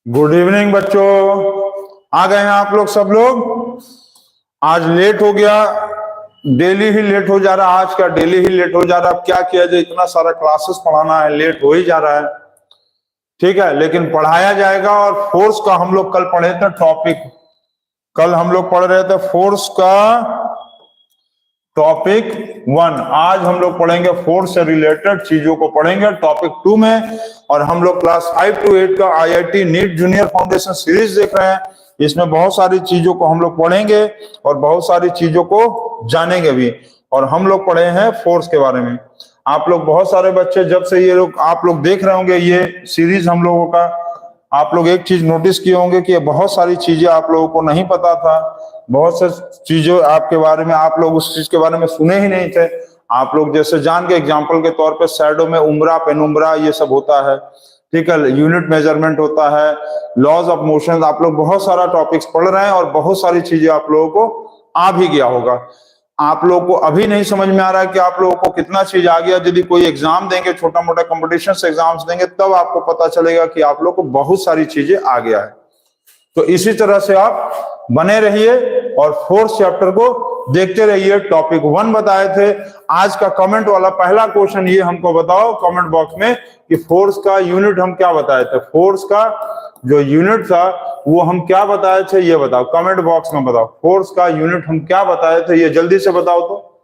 Good evening बच्चों, आ गए हैं आप लोग सब लोग। आज लेट हो गया, डेली ही लेट हो जा रहा है। आज का डेली ही लेट हो जा रहा है। अब क्या किया जाए, इतना सारा क्लासेस पढ़ाना है, लेट हो ही जा रहा है। ठीक है, लेकिन पढ़ाया जाएगा। और फोर्स का हम लोग कल पढ़े थे टॉपिक, कल हम लोग पढ़ रहे थे फोर्स का टॉपिक 1। आज हम लोग पढ़ेंगे फोर्स से रिलेटेड चीजों को पढ़ेंगे टॉपिक 2 में। और हम लोग क्लास 5 to 8 का IIT NEET junior foundation series देख रहे हैं। इसमें बहुत सारी चीजों को हम लोग पढ़ेंगे और बहुत सारी चीजों को जानेंगे भी। और हम लोग पढ़े हैं फोर्स के बारे में। आप लोग बहुत सारे बच्चे जब से ये लोग आप लोग देख रहे होंगे ये सीरीज हम लोगों का, आप लोग एक चीज नोटिस किए होंगे कि बहुत सारी चीजें आप लोगों को नहीं पता था। बहुत सी चीजों आपके बारे में आप लोग उस चीज के बारे में सुने ही नहीं थे। आप लोग जैसे जान के एग्जांपल के तौर पे शैडो में उम्रा पेनुम्रा ये सब होता है, ठीक है, यूनिट मेजरमेंट होता है, लॉज ऑफ मोशन। आप लोग बहुत सारा टॉपिक्स पढ़ रहे हैं और बहुत सारी चीजें आप लोगों को आ भी गया होगा। आप लोगों को अभी नहीं समझ में आ रहा है कि आप लोगों को कितना चीज आ गया। यदि कोई एग्जाम देंगे, छोटा मोटा कंपटीशन एग्जाम्स देंगे, तब आपको पता चलेगा कि आप लोग को बहुत सारी चीजें आ गया है। तो इसी तरह से आप बने रहिए और फोर्थ चैप्टर को देखते रहिए। टॉपिक 1 बताए थे। आज का कमेंट वाला पहला क्वेश्चन ये हमको बताओ कमेंट बॉक्स में कि फोर्स का यूनिट हम क्या बताए थे। फोर्स का जो यूनिट था वो हम क्या बताए थे, ये बताओ कमेंट बॉक्स में बताओ। फोर्स का यूनिट हम क्या बताए थे, ये जल्दी से बताओ तो।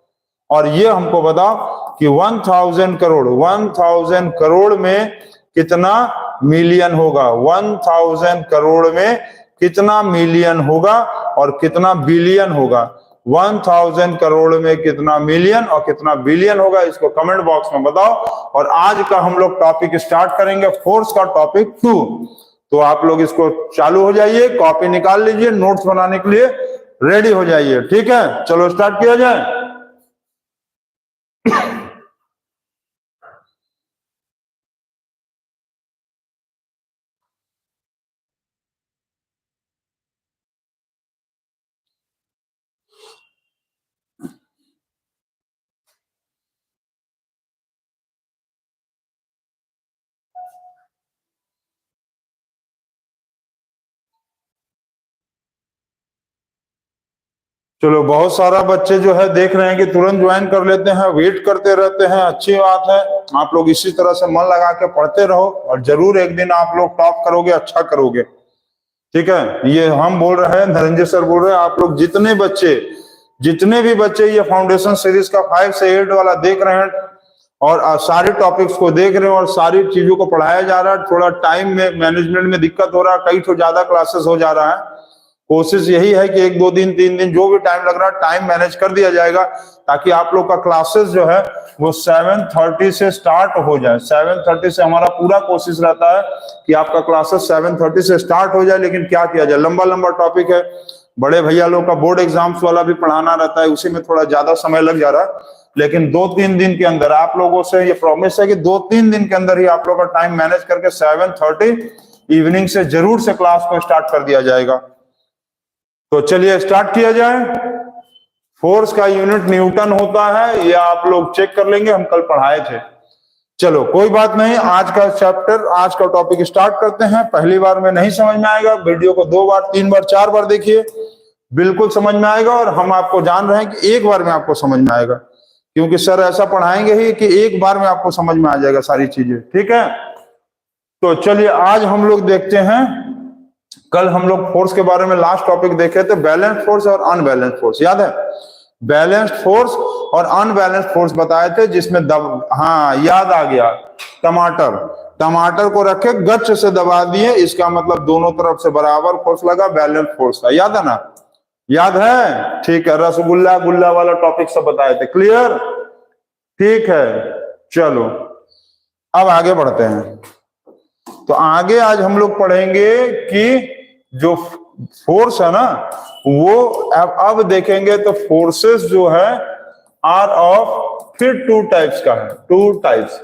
और ये हमको बताओ कि 1000 करोड़, 1000 करोड़ में कितना मिलियन होगा। 1000 करोड़ में कितना मिलियन होगा और कितना बिलियन होगा। 1000 करोड़ में कितना मिलियन और कितना बिलियन होगा, इसको कमेंट बॉक्स में बताओ। और आज का हम लोग टॉपिक स्टार्ट करेंगे फोर्स का टॉपिक 2। तो आप लोग इसको चालू हो जाइए, कॉपी निकाल लीजिए, नोट्स बनाने के लिए रेडी हो जाइए। ठीक है, चलो स्टार्ट किया जाए। चलो, बहुत सारा बच्चे जो है देख रहे हैं कि तुरंत ज्वाइन कर लेते हैं, वेट करते रहते हैं। अच्छी बात है, आप लोग इसी तरह से मन लगा के पढ़ते रहो और जरूर एक दिन आप लोग टॉप करोगे, अच्छा करोगे। ठीक है, ये हम बोल रहे हैं, धनंजय सर बोल रहे हैं। आप लोग जितने भी बच्चे ये फाउंडेशन सीरीज का 5 से 8 वाला देख रहे हैं और सारे टॉपिक्स को देख रहे हैं और सारी चीजों को पढ़ाया जा रहा है, थोड़ा टाइम में मैनेजमेंट में दिक्कत हो रहा है, कई तो ज्यादा क्लासेस हो जा रहा है। कोशिश यही है कि 1 2 दिन 3 दिन जो भी टाइम लग रहा है, टाइम मैनेज कर दिया जाएगा ताकि आप लोग का क्लासेस जो है वो 7:30 से स्टार्ट हो जाए। 7:30 से हमारा पूरा कोशिश रहता है कि आपका क्लासेस 7:30 से स्टार्ट हो जाए। लेकिन क्या किया जाए, लंबा लंबा टॉपिक है, बड़े भैया लोग का बोर्ड एग्जाम्स वाला भी पढ़ाना रहता है, उसी में थोड़ा ज्यादा समय लग जा रहा है। लेकिन 2-3 दिन के अंदर आप लोगों से ये प्रॉमिस है कि 2-3 दिन के अंदर ही आप लोग का टाइम मैनेज करके 7:30 इवनिंग से जरूर से क्लास को स्टार्ट कर दिया जाएगा। तो चलिए स्टार्ट किया जाए। फोर्स का यूनिट न्यूटन होता है, ये आप लोग चेक कर लेंगे, हम कल पढ़ाए थे। चलो कोई बात नहीं, आज का चैप्टर, आज का टॉपिक स्टार्ट करते हैं। पहली बार में नहीं समझ में आएगा, वीडियो को 2 बार 3 बार 4 बार देखिए, बिल्कुल समझ में आएगा। और हम आपको जान रहे हैं कि एक बार में आपको समझ में आएगा, क्योंकि सर ऐसा पढ़ाएंगे ही कि एक बार में आपको समझ में आ जाएगा सारी चीजें। ठीक है, तो चलिए आज हम लोग देखते हैं। कल हम लोग फोर्स के बारे में लास्ट टॉपिक देखे थे, बैलेंस्ड फोर्स और अनबैलेंस्ड फोर्स, याद है। बैलेंस्ड फोर्स और अनबैलेंस्ड फोर्स बताए थे, जिसमें हाँ याद आ गया, टमाटर को रखे गच्छ से दबा दिए, इसका मतलब दोनों तरफ से बराबर फोर्स लगा, बैलेंस्ड फोर्स था। याद है ना, याद है। ठीक है, रसगुल्ला गुल्ला वाला टॉपिक सब बताए थे, क्लियर। ठीक है, चलो अब आगे बढ़ते हैं। तो आगे आज हम लोग पढ़ेंगे कि जो फोर्स है ना, वो अब देखेंगे तो फोर्सेस जो है आर ऑफ फिर 2 टाइप्स का है, 2 टाइप्स।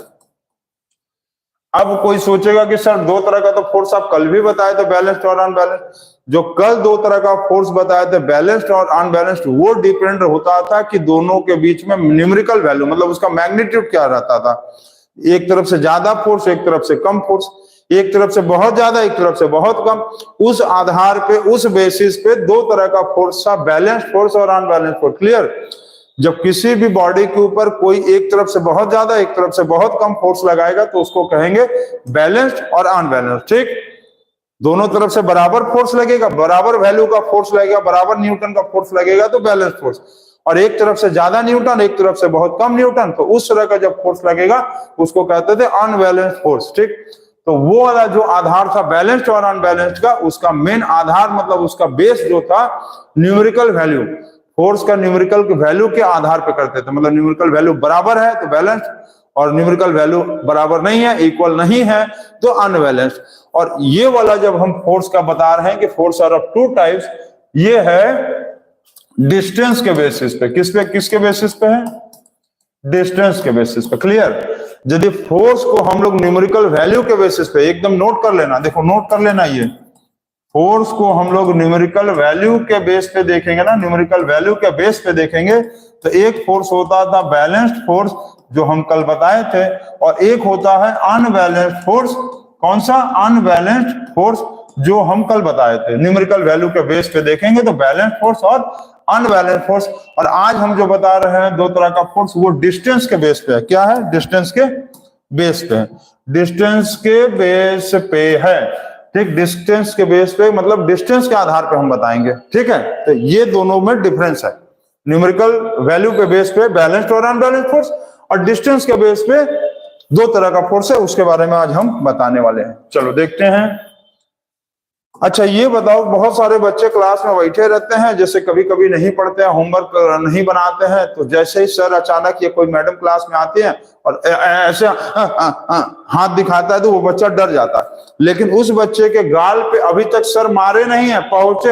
अब कोई सोचेगा कि सर 2 तरह का तो फोर्स आप कल भी बताए थे, बैलेंस्ड और अनबैलेंस्ड। जो कल 2 तरह का फोर्स बताए थे, बैलेंस्ड और अनबैलेंस्ड, वो डिपेंड होता था कि दोनों के बीच में न्यूमेरिकल वैल्यू, मतलब उसका मैग्नीट्यूड क्या रहता था। एक तरफ से ज्यादा फोर्स, एक तरफ से कम फोर्स। एक तरफ से बहुत ज्यादा, एक तरफ से बहुत कम। उस आधार पे, उस बेसिस पे दो तरह का फोर्स था, बैलेंस्ड फोर्स और अनबैलेंस्ड फोर्स। क्लियर? जब किसी भी बॉडी के ऊपर कोई एक तरफ से बहुत ज्यादा, एक तरफ से बहुत कम फोर्स लगाएगा तो उसको कहेंगे बैलेंस्ड और अनबैलेंस्ड। ठीक, दोनों तरफ से बराबर फोर्स लगेगा, बराबर वैल्यू का फोर्स लगेगा, बराबर न्यूटन का फोर्स लगेगा तो बैलेंस्ड फोर्स। और एक तरफ से ज्यादा न्यूटन, एक तरफ से बहुत कम न्यूटन, तो उस तरह का जब फोर्स लगेगा उसको कहते थे अनबैलेंस्ड फोर्स। ठीक, तो वो वाला जो आधार था बैलेंस्ड और अनबैलेंस्ड का, उसका मेन आधार मतलब उसका बेस जो था न्यूमेरिकल वैल्यू, फोर्स का न्यूमेरिकल वैल्यू के आधार पे करते थे। मतलब न्यूमेरिकल वैल्यू बराबर है तो बैलेंस्ड, और न्यूमेरिकल वैल्यू बराबर नहीं है, इक्वल नहीं है तो अनबैलेंस्ड। और ये वाला जब हम फोर्स का बता रहे हैं कि force are of two types, ये है डिस्टेंस के बेसिस पे। किसके बेसिस पे है? डिस्टेंस के बेसिस पे। क्लियर? यदि फोर्स को हम लोग न्यूमेरिकल वैल्यू के बेसिस पे, एकदम नोट कर लेना, देखो नोट कर लेना, ये फोर्स को हम लोग न्यूमेरिकल वैल्यू के बेस पे देखेंगे ना, न्यूमेरिकल वैल्यू के बेस पे देखेंगे तो एक फोर्स होता था बैलेंस्ड फोर्स जो हम कल बताए थे, और एक होता है अनबैलेंस्ड फोर्स। कौन सा? अनबैलेंस्ड फोर्स जो हम कल बताए थे। न्यूमेरिकल वैल्यू के बेस पे देखेंगे तो बैलेंस्ड फोर्स और अनबैलेंस्ड फोर्स। और आज हम जो बता रहे हैं दो तरह का फोर्स, वो डिस्टेंस के बेस पे है। क्या है? डिस्टेंस के बेस पे है। डिस्टेंस के बेस पे है। ठीक, डिस्टेंस के बेस पे मतलब डिस्टेंस के आधार पे हम बताएंगे। ठीक है, तो ये दोनों में डिफरेंस है। न्यूमेरिकल वैल्यू के बेस पे बैलेंस्ड और अनबैलेंस्ड फोर्स, और डिस्टेंस के बेस पे दो तरह का फोर्स है, उसके बारे में आज हम बताने वाले हैं। चलो देखते हैं। अच्छा ये बताओ, बहुत सारे बच्चे क्लास में बैठे रहते हैं, जैसे कभी कभी नहीं पढ़ते हैं, होमवर्क नहीं बनाते हैं, तो जैसे ही सर अचानक या कोई मैडम क्लास में आती है और ऐसे हाथ दिखाता है तो वो बच्चा डर जाता है। लेकिन उस बच्चे के गाल पे अभी तक सर मारे नहीं है, पहुंचे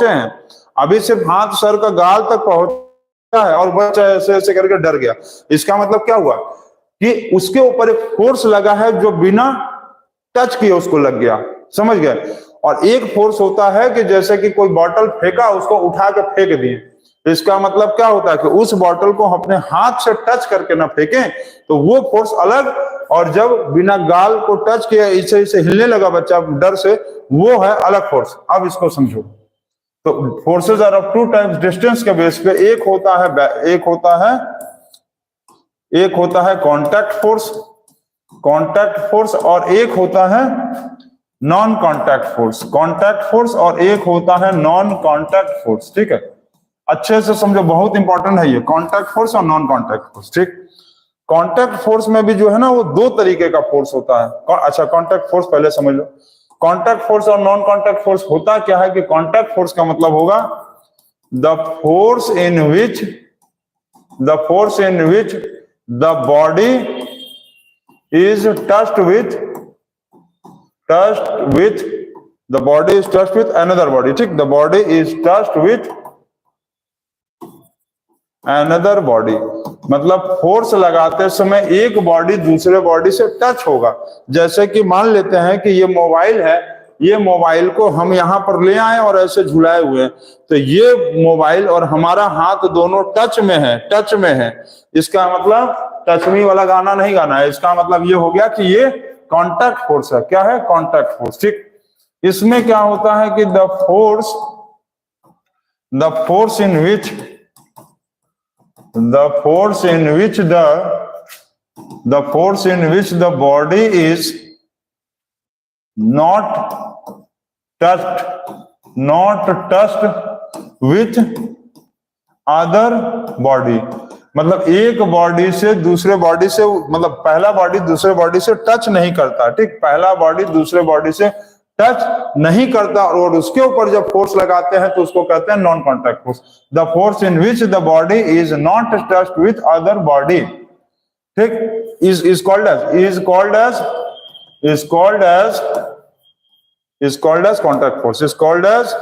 हैं, अभी सिर्फ हाथ सर का गाल तक पहुंचा है और बच्चा ऐसे ऐसे करके डर गया। इसका मतलब क्या हुआ कि उसके ऊपर एक फोर्स लगा है जो बिना टच किए उसको लग गया। समझ गए? और एक फोर्स होता है कि जैसे कि कोई बॉटल फेंका, उसको उठा के फेंक दिए। इसका मतलब क्या होता है कि उस बॉटल को अपने हाथ से टच करके ना फेंकें तो वो फोर्स अलग, और जब बिना गाल को टच किया इसे इसे हिलने लगा बच्चा डर से, वो है अलग फोर्स। अब इसको समझो। तो forces are of two types distance के बेस पे। एक होता है कांटेक्ट फोर्स और एक होता है नॉन कांटेक्ट फोर्स और एक होता है नॉन कांटेक्ट फोर्स। ठीक है, अच्छे से समझो, बहुत इंपॉर्टेंट है ये कांटेक्ट फोर्स और नॉन कांटेक्ट फोर्स। ठीक, कांटेक्ट फोर्स में भी जो है ना वो दो तरीके का फोर्स होता है। अच्छा, कांटेक्ट फोर्स पहले समझ लो। कांटेक्ट फोर्स और नॉन कांटेक्ट फोर्स होता क्या है कि कांटेक्ट फोर्स का मतलब होगा the force in which the body is touched with another body। ठीक, the body is touched with another body, मतलब फोर्स लगाते समय एक बॉडी दूसरे बॉडी से टच होगा। जैसे कि मान लेते हैं कि ये मोबाइल है, ये मोबाइल को हम यहाँ पर ले आए और ऐसे झुलाए हुए हैं, तो ये मोबाइल और हमारा हाथ दोनों टच में है। इसका मतलब टच मी वाला गाना नहीं गाना है, इसका मतलब ये हो गया कि ये कांटेक्ट फोर्स है। क्या है? Contact force. ठीक, इसमें क्या होता है कि the force in which the body is not touched with other body. मतलब एक बॉडी से दूसरे बॉडी से, मतलब पहला बॉडी दूसरे बॉडी से टच नहीं करता। ठीक, पहला बॉडी दूसरे बॉडी से टच नहीं करता, और उसके ऊपर जब फोर्स लगाते हैं तो उसको कहते हैं non contact force. The force in which the body is not touched with other body, ठीक, is called as contact force, is called as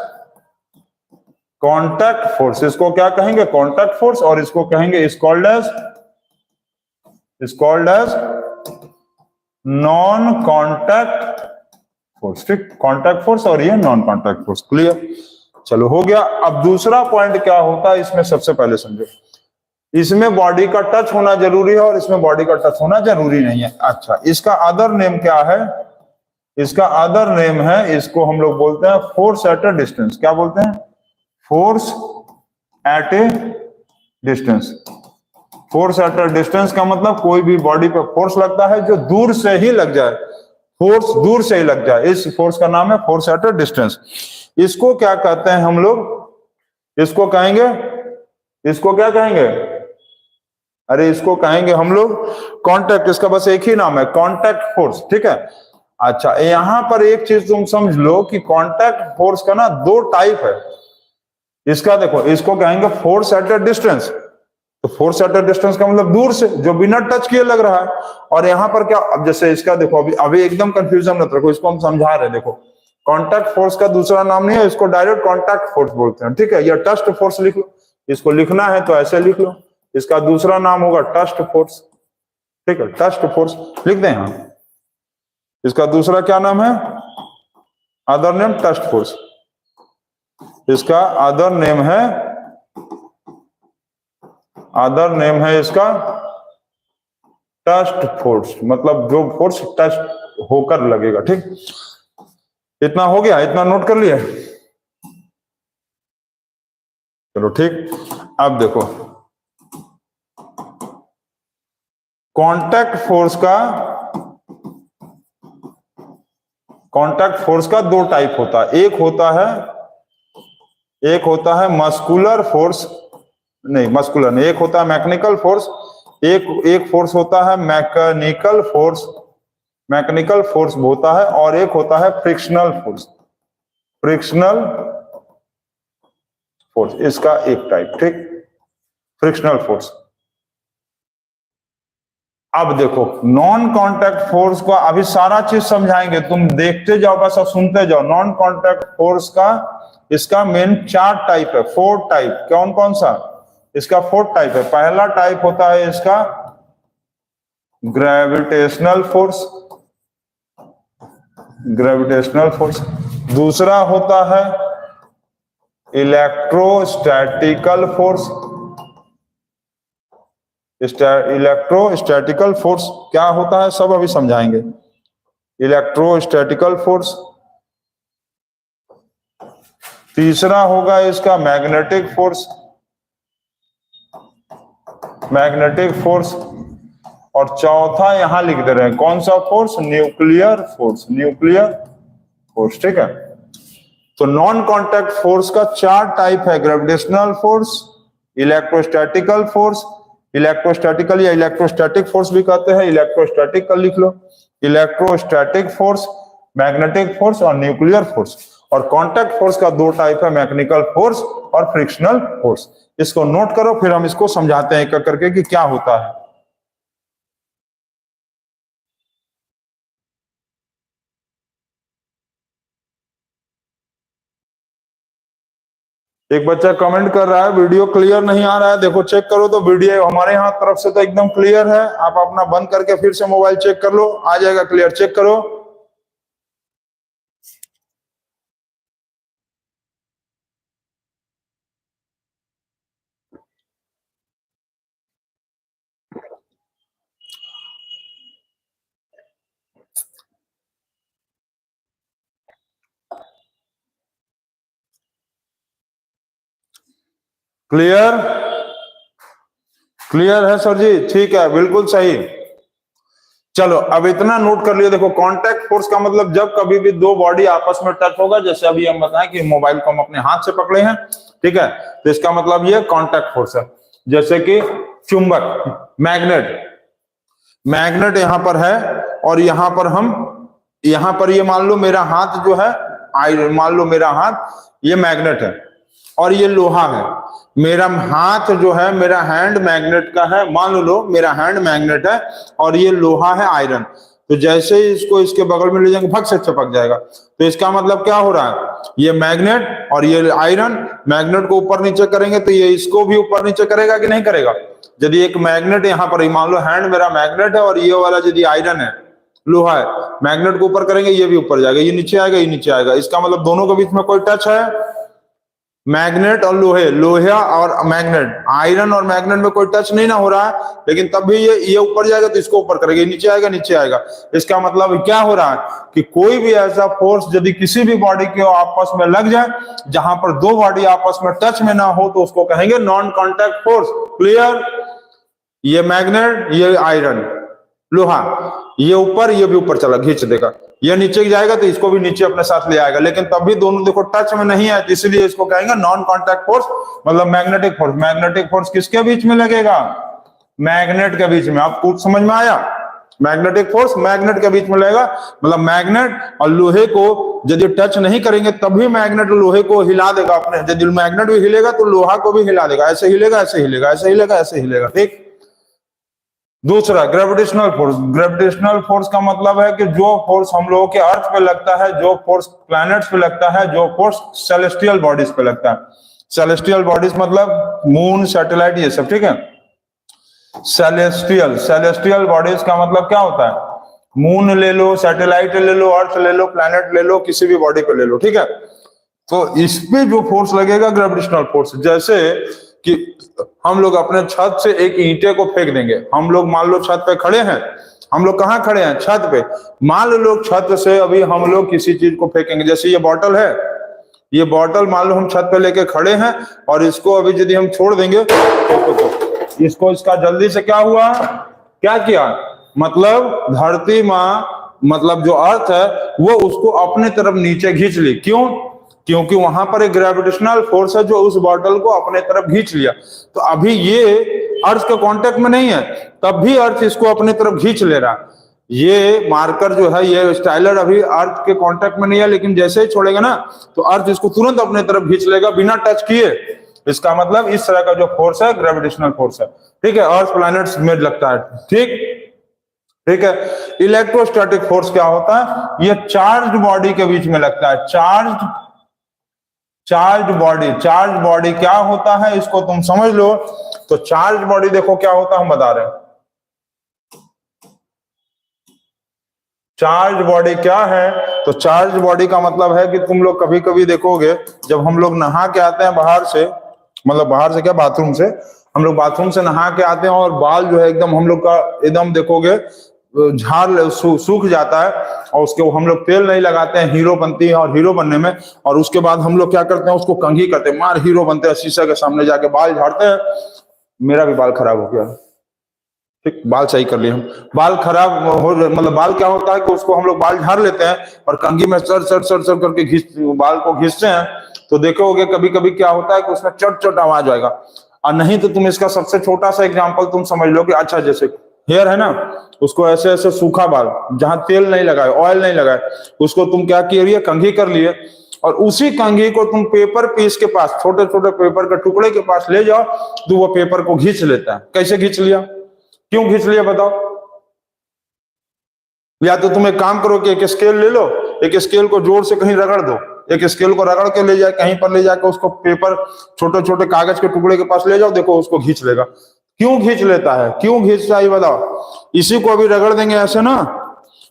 contact force. इसको क्या कहेंगे? Contact force. और इसको कहेंगे is called as non contact force. ठीक, contact force और ये नॉन कांटेक्ट फोर्स। क्लियर? चलो हो गया। अब दूसरा पॉइंट क्या होता है इसमें, सबसे पहले समझो। इसमें बॉडी का टच होना जरूरी है और इसमें बॉडी का टच होना जरूरी नहीं है। अच्छा, इसका अदर नेम क्या है? इसका अदर नेम है, इसको हम लोग बोलते हैं फोर्स एट ए डिस्टेंस। क्या बोलते हैं? Force at A distance. Force at A distance का मतलब कोई भी बॉडी पे फोर्स लगता है जो दूर से ही लग जाए, फोर्स दूर से ही लग जाए, इस फोर्स का नाम है फोर्स एट ए डिस्टेंस। इसको क्या कहते हैं हम लोग? इसको कहेंगे, इसको क्या कहेंगे? अरे इसको कहेंगे हम लोग कांटेक्ट। इसका बस एक ही नाम है, कांटेक्ट फोर्स। ठीक है। अच्छा, यहां पर एक चीज तुम समझ लो कि कांटेक्ट फोर्स का ना दो टाइप है। इसका देखो, इसको कहेंगे फोर्स एट ए डिस्टेंस। तो फोर्स एट ए डिस्टेंस का मतलब दूर से, जो बिना टच किए लग रहा है। और यहां पर क्या, अब जैसे इसका देखो, अभी एकदम कंफ्यूजन मत रखो, इसको हम समझा रहे हैं। देखो, कांटेक्ट फोर्स का दूसरा नाम नहीं है, इसको डायरेक्ट कांटेक्ट फोर्स बोलते हैं। ठीक है, या टस्ट फोर्स लिख लो, इसको लिखना है तो ऐसे लिख लो। इसका दूसरा नाम होगा टस्ट फोर्स। ठीक है, टस्ट फोर्स लिख दें यहां। इसका दूसरा क्या नाम है? Other name thrust force. इसका अदर नेम है, अदर नेम है इसका टस्ट फोर्स, मतलब जो फोर्स टच होकर लगेगा। ठीक, इतना हो गया, इतना नोट कर लिया? चलो ठीक। अब देखो, कांटेक्ट फोर्स का दो टाइप होता है। एक होता है मस्कुलर फोर्स, नहीं मस्कुलर नहीं, एक होता है मैकेनिकल फोर्स, एक फोर्स होता है मैकेनिकल फोर्स होता है, और एक होता है फ्रिक्शनल फोर्स, इसका एक टाइप। ठीक, फ्रिक्शनल फोर्स। अब देखो, नॉन कांटेक्ट फोर्स को अभी सारा चीज समझाएंगे, तुम देखते जाओ बस और सुनते जाओ। नॉन कांटेक्ट फोर्स का, इसका मेन 4 टाइप है, 4 टाइप। कौन कौन सा? इसका 4 टाइप है। पहला टाइप होता है इसका ग्रेविटेशनल फोर्स। दूसरा होता है इलेक्ट्रोस्टैटिकल फोर्स। क्या होता है सब अभी समझाएंगे। इलेक्ट्रोस्टैटिकल फोर्स। तीसरा होगा इसका मैग्नेटिक फोर्स। और चौथा यहां लिख दे रहे हैं, कौन सा फोर्स? Nuclear force. ठीक है। तो नॉन कांटेक्ट फोर्स का 4 टाइप है, ग्रेविटेशनल फोर्स, इलेक्ट्रोस्टैटिकल फोर्स, इलेक्ट्रोस्टैटिकल या इलेक्ट्रोस्टैटिक फोर्स भी कहते हैं, इलेक्ट्रोस्टैटिक का लिख लो, इलेक्ट्रोस्टैटिक फोर्स, मैग्नेटिक फोर्स और न्यूक्लियर फोर्स। और कांटेक्ट फोर्स का 2 टाइप है, मैकेनिकल फोर्स और फ्रिक्शनल फोर्स। इसको नोट करो, फिर हम इसको समझाते हैं एक एक करके कि क्या होता है। एक बच्चा कमेंट कर रहा है वीडियो क्लियर नहीं आ रहा है। देखो चेक करो तो वीडियो हमारे यहाँ तरफ से तो एकदम क्लियर है। आप अपना बंद करके फिर से मोबाइल चेक कर लो, आ जाएगा क्लियर। चेक करो। क्लियर है सर जी? ठीक है, बिल्कुल सही। चलो अब इतना नोट कर लिया। देखो, कांटेक्ट फोर्स का मतलब जब कभी भी दो बॉडी आपस में टच होगा, जैसे अभी हम बताएं कि मोबाइल को हम अपने हाथ से पकड़े हैं, ठीक है, तो इसका मतलब ये कांटेक्ट फोर्स है। जैसे कि चुंबक, मैग्नेट यहां पर है, और यहां पर ये मान लो मेरा हाथ जो है, मान लो मेरा हाथ ये मैग्नेट है और ये लोहा है। मेरा हाथ जो है, मेरा हैंड मैग्नेट का है, मान लो मेरा हैंड मैग्नेट है और ये लोहा है आयरन। तो जैसे ही इसको इसके बगल में ले जाएंगे, फट से चिपक जाएगा। तो इसका मतलब क्या हो रहा है, ये मैग्नेट और ये आयरन, मैग्नेट को ऊपर नीचे करेंगे तो ये इसको भी ऊपर नीचे करेगा कि नहीं करेगा। यदि एक मैग्नेट यहाँ पर, मान लो हैंड मेरा मैग्नेट है और ये वाला यदि आयरन है, लोहा है, मैग्नेट को ऊपर करेंगे ये भी ऊपर जाएगा, ये नीचे आएगा, ये नीचे आएगा। इसका मतलब दोनों के बीच में कोई टच है, मैग्नेट और लोहे, लोहा और मैग्नेट, आयरन और मैग्नेट में कोई टच नहीं ना हो रहा है, लेकिन तब भी ये ऊपर जाएगा तो इसको ऊपर करेगा, नीचे आएगा नीचे आएगा। इसका मतलब क्या हो रहा है कि कोई भी ऐसा फोर्स यदि किसी भी बॉडी के आपस में लग जाए जहां पर दो बॉडी आपस में टच में ना हो तो उसको कहेंगे नॉन कॉन्टैक्ट फोर्स। क्लियर? ये मैग्नेट, ये आयरन, लोहा, ये ऊपर, ये भी ऊपर चला, खींच देगा, ये नीचे जाएगा तो इसको भी नीचे अपने साथ ले आएगा, लेकिन तब भी दोनों देखो टच में नहीं है, इसलिए इसको कहेंगे नॉन कॉन्टैक्ट फोर्स, मतलब मैग्नेटिक फोर्स। मैग्नेटिक फोर्स किसके बीच में लगेगा? मैग्नेट के बीच में। आपको समझ में आया? मैग्नेटिक फोर्स मैग्नेट के बीच में लगेगा, मतलब मैग्नेट और लोहे को यदि टच नहीं करेंगे तभी मैग्नेट लोहे को हिला देगा अपने, यदि मैग्नेट भी हिलेगा तो लोहा को भी हिला देगा, ऐसे हिलेगा ऐसे हिलेगा ऐसे हिलेगा ऐसे हिलेगा। ठीक। दूसरा ग्रेविटेशनल फोर्स। ग्रेविटेशनल फोर्स का मतलब है कि जो फोर्स हम लोगों के अर्थ पे लगता है, जो फोर्स प्लैनेट्स पे लगता है, जो फोर्स सेलेस्टियल बॉडीज पे लगता है। सेलेस्टियल बॉडीज मतलब मून, सैटेलाइट, ये सब। ठीक है। सेलेस्टियल बॉडीज का मतलब क्या होता है? मून ले लो, सैटेलाइट ले लो, अर्थ ले लो, प्लैनेट ले लो, किसी भी बॉडी पे ले लो। ठीक है। तो इस पे जो फोर्स लगेगा ग्रेविटेशनल फोर्स, जैसे कि हम लोग अपने छत से एक ईंटे को फेंक देंगे, हम लोग मान लो छत पे खड़े हैं, हम लोग कहाँ खड़े हैं? छत पे। मान लो छत से अभी हम लोग किसी चीज को फेंकेंगे, जैसे ये बॉटल है, ये बॉटल मान लो हम छत पे लेके खड़े हैं और इसको अभी यदि हम छोड़ देंगे तो इसको, इसका जल्दी से क्या हुआ, क्या किया, मतलब धरती माँ, मतलब जो अर्थ है वो उसको अपने तरफ नीचे खींच ली। क्यों? क्योंकि वहां पर एक ग्रेविटेशनल फोर्स है जो उस बॉटल को अपने तरफ खींच लिया। तो अभी ये अर्थ के कांटेक्ट में नहीं है, तब भी अर्थ इसको अपने तरफ खींच ले रहा। ये मार्कर जो है, ये स्टाइलर अभी अर्थ के कांटेक्ट में नहीं है, लेकिन जैसे ही छोड़ेगा ना तो अर्थ इसको तुरंत अपने तरफ खींच लेगा बिना टच किए। इसका मतलब इस तरह का जो फोर्स है ग्रेविटेशनल फोर्स है। ठीक है। अर्थ प्लैनेट्स में लगता है। ठीक। ठीक है। इलेक्ट्रोस्टैटिक फोर्स क्या होता है? ये चार्ज बॉडी के बीच में लगता है। चार्ज बॉडी क्या होता है इसको तुम समझ लो। तो चार्ज बॉडी देखो क्या होता है, हम बता रहे हैं। चार्ज बॉडी क्या है? तो चार्ज बॉडी का मतलब है कि तुम लोग कभी कभी देखोगे जब हम लोग नहा के आते हैं बाहर से, मतलब बाहर से क्या, बाथरूम से, हम लोग बाथरूम से नहा के आते हैं और बाल जो है एकदम हम लोग का एकदम देखोगे झाड़ सूख जाता है, और उसके हम लोग तेल नहीं लगाते हैं हीरो बनती है और हीरो बनने में, और उसके बाद हम लोग क्या करते हैं, उसको कंघी करते हैं, मार हीरो बनते हैं, शीशे के सामने जाके बाल झाड़ते हैं। मेरा भी बाल खराब हो गया। ठीक, बाल सही कर लिए हम। बाल खराब हो, मतलब बाल क्या होता है कि उसको हम लोग बाल झाड़ लेते हैं और कंघी में सर सर सर सर करके बाल को घिसते हैं, तो देखोगे कभी कभी क्या होता है कि उसमें चट चट आवाज आएगा। और नहीं तो तुम इसका सबसे छोटा सा एग्जांपल तुम समझ लो कि अच्छा जैसे हेयर है ना, उसको ऐसे ऐसे सूखा बाल जहां तेल नहीं लगाए, ऑयल नहीं लगाए, उसको तुम क्या किए, कंघी कर लिए, और उसी कंघी को तुम पेपर पीस के पास, छोटे छोटे पेपर के टुकड़े के पास ले जाओ तो वो पेपर को घींच लेता है। कैसे घींच लिया, क्यों घींच लिया बताओ? या तो तुम एक काम करो कि एक स्केल ले लो, एक स्केल को जोर से कहीं रगड़ दो, एक स्केल को रगड़ के ले जाए कहीं पर, ले जाकर उसको पेपर छोटे छोटे कागज के टुकड़े के पास ले जाओ, देखो उसको घींच लेगा। क्यों घींच लेता है, क्यों घींचता है बताओ? इसी को अभी रगड़ देंगे ऐसे ना,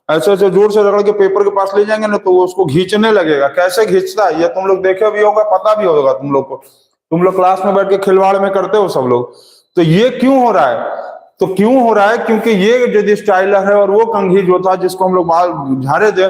ऐसे ऐसे जोर से रगड़ के पेपर के पास ले जाएंगे ना तो वो उसको घींचने लगेगा। कैसे घींचता है ये तुम लोग देखे भी होगा, पता भी होगा तुम लोग को, तुम लोग क्लास में बैठ के खिलवाड़ में करते हो सब लोग। तो ये क्यों हो रहा है? तो क्यों हो रहा है? क्योंकि ये यदि स्टाइलर है और वो कंघी जो था जिसको हम लोग बाल झाड़े थे,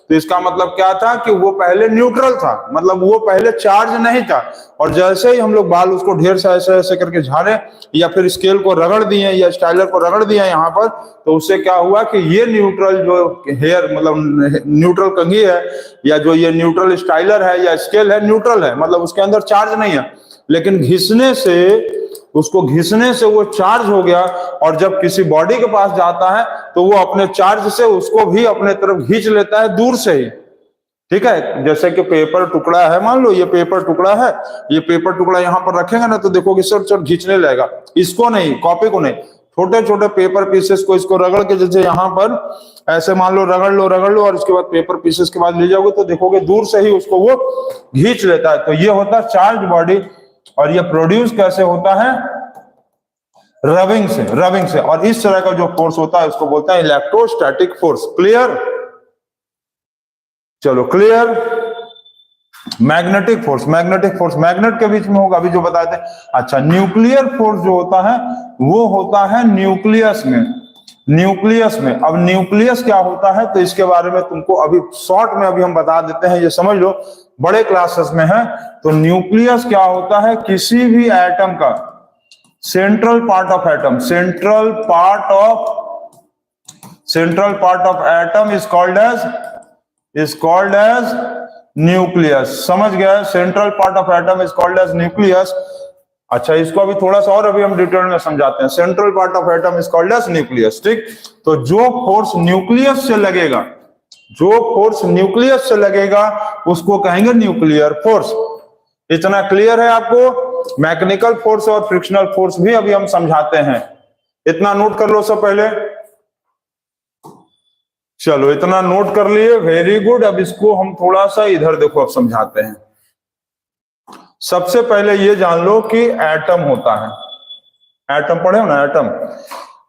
तो इसका मतलब क्या था कि वो पहले न्यूट्रल था, मतलब वो पहले चार्ज नहीं था, और जैसे ही हम लोग बाल उसको ढेर सा ऐसे ऐसे करके झाड़े या फिर स्केल को रगड़ दिए या स्टाइलर को रगड़ दिया यहाँ पर, तो उससे क्या हुआ कि ये न्यूट्रल जो हेयर, मतलब न्यूट्रल कंघी है या जो ये न्यूट्रल स्टाइलर है या स्केल है, न्यूट्रल है, मतलब उसके अंदर चार्ज नहीं है, लेकिन घिसने से, उसको घिसने से वो चार्ज हो गया, और जब किसी बॉडी के पास जाता है तो वो अपने चार्ज से उसको भी अपने तरफ खींच लेता है दूर से ही। ठीक है। जैसे कि पेपर टुकड़ा है, मान लो ये पेपर टुकड़ा है, ये पेपर टुकड़ा यहाँ पर रखेंगे ना तो देखोगे सर सर खींचने लगेगा। इसको नहीं, कॉपी को नहीं, छोटे छोटे पेपर पीसेस को इसको रगड़ के, जैसे यहाँ पर ऐसे मान लो रगड़ लो और इसके बाद पेपर पीसेस के बाद ले जाओगे तो देखोगे दूर से ही उसको वो खींच लेता है। तो ये होता है चार्ज बॉडी, और ये प्रोड्यूस कैसे होता है? रबिंग से। और इस तरह का जो फोर्स होता है उसको बोलते हैं इलेक्ट्रोस्टैटिक फोर्स। क्लियर? चलो clear. Magnetic force, magnetic force magnet के बीच में होगा, अभी जो बताए थे। अच्छा, न्यूक्लियर फोर्स जो होता है वो होता है न्यूक्लियस में, न्यूक्लियस में। अब न्यूक्लियस क्या होता है तो इसके बारे में तुमको अभी शॉर्ट में अभी हम बता देते हैं, ये समझ लो, बड़े क्लासेस में है। तो न्यूक्लियस क्या होता है, किसी भी एटम का central part of atom, central part of atom is called as nucleus. समझ गए, central part of atom is called as nucleus. अच्छा, इसको अभी थोड़ा सा और अभी हम डिटेल में समझाते हैं। Central part of atom is called as nucleus, ठीक। तो जो फोर्स न्यूक्लियस से लगेगा, जो फोर्स न्यूक्लियस से लगेगा उसको कहेंगे न्यूक्लियर फोर्स। इतना क्लियर है आपको? मैकेनिकल फोर्स और फ्रिक्शनल फोर्स भी अभी हम समझाते हैं, इतना नोट कर लो सब पहले। चलो, इतना नोट कर लिए, वेरी गुड। अब इसको हम थोड़ा सा इधर देखो, अब समझाते हैं। सबसे पहले ये जान लो कि एटम होता है, एटम पढ़े हो ना, एटम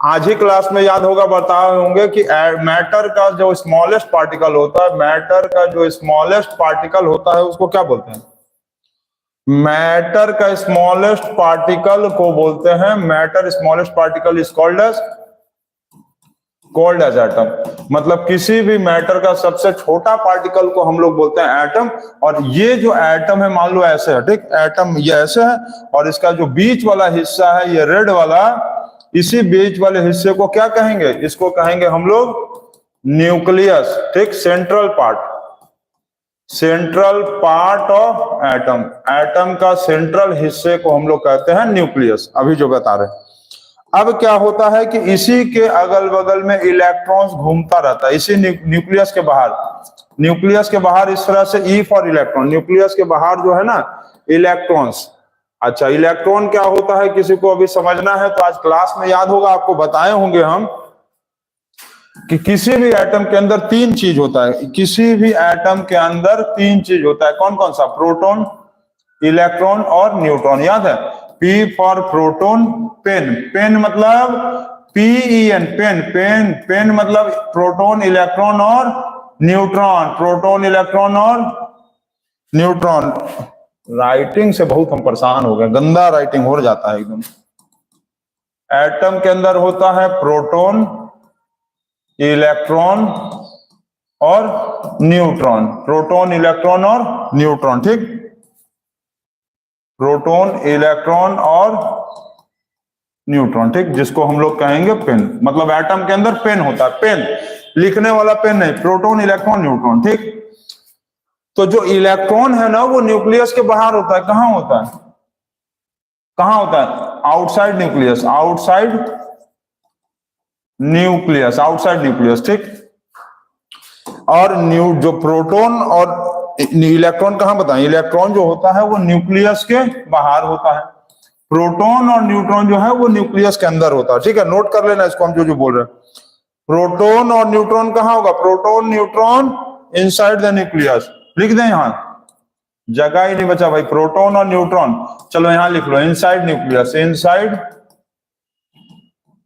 आज ही क्लास में याद होगा, बताए होंगे कि मैटर का जो स्मॉलेस्ट पार्टिकल होता है, मैटर का जो स्मॉलेस्ट पार्टिकल होता है उसको क्या बोलते हैं? मैटर का स्मॉलेस्ट पार्टिकल को बोलते हैं, matter smallest particle is called as atom. मतलब किसी भी मैटर का सबसे छोटा पार्टिकल को हम लोग बोलते हैं एटम। और ये जो एटम है, मान लो ऐसे है, ठीक, एटम ये ऐसे है, और इसका जो बीच वाला हिस्सा है ये रेड वाला, इसी बीच वाले हिस्से को क्या कहेंगे? इसको कहेंगे हम लोग न्यूक्लियस, ठीक। Central part of atom, atom का सेंट्रल हिस्से को हम लोग कहते हैं न्यूक्लियस, अभी जो बता रहे हैं। अब क्या होता है कि इसी के अगल बगल में इलेक्ट्रॉन्स घूमता रहता है, इसी न्यूक्लियस के बाहर, न्यूक्लियस के बाहर इस तरह से ई फॉर इलेक्ट्रॉन, न्यूक्लियस के बाहर जो है ना इलेक्ट्रॉन्स। अच्छा, इलेक्ट्रॉन क्या होता है किसी को अभी समझना है तो आज क्लास में याद होगा, आपको बताए होंगे हम कि किसी भी एटम के अंदर तीन चीज होता है, किसी भी एटम के अंदर तीन चीज होता है। कौन कौन सा? प्रोटॉन, इलेक्ट्रॉन और न्यूट्रॉन। याद है? P for proton, pen, pen मतलब PEN, पेन, पेन, पेन मतलब प्रोटॉन, इलेक्ट्रॉन और न्यूट्रॉन, प्रोटॉन, इलेक्ट्रॉन और न्यूट्रॉन। राइटिंग से बहुत हम परेशान हो गए, गंदा राइटिंग हो जाता है एकदम। एटम के अंदर होता है प्रोटॉन, इलेक्ट्रॉन और न्यूट्रॉन, प्रोटॉन, इलेक्ट्रॉन और न्यूट्रॉन, ठीक। प्रोटॉन, इलेक्ट्रॉन और न्यूट्रॉन, ठीक, जिसको हम लोग कहेंगे पेन। मतलब एटम के अंदर पेन होता है, पेन लिखने वाला पेन नहीं, प्रोटॉन, इलेक्ट्रॉन, न्यूट्रॉन, ठीक। तो जो इलेक्ट्रॉन है ना वो न्यूक्लियस के बाहर होता है। कहां होता है? कहां होता है? Outside nucleus, outside nucleus, outside nucleus, ठीक। और जो प्रोटॉन और इलेक्ट्रॉन कहां बताएं? इलेक्ट्रॉन जो होता है वो न्यूक्लियस के बाहर होता है, प्रोटॉन और न्यूट्रॉन जो है वो न्यूक्लियस के अंदर होता है, ठीक है। नोट कर लेना इसको, हम जो बोल रहे हैं। प्रोटॉन और न्यूट्रॉन कहां होगा? Proton, neutron inside the nucleus. लिख दें, यहां जगह ही नहीं बचा भाई, प्रोटॉन और न्यूट्रॉन। चलो यहां लिख लो, इनसाइड न्यूक्लियस, इनसाइड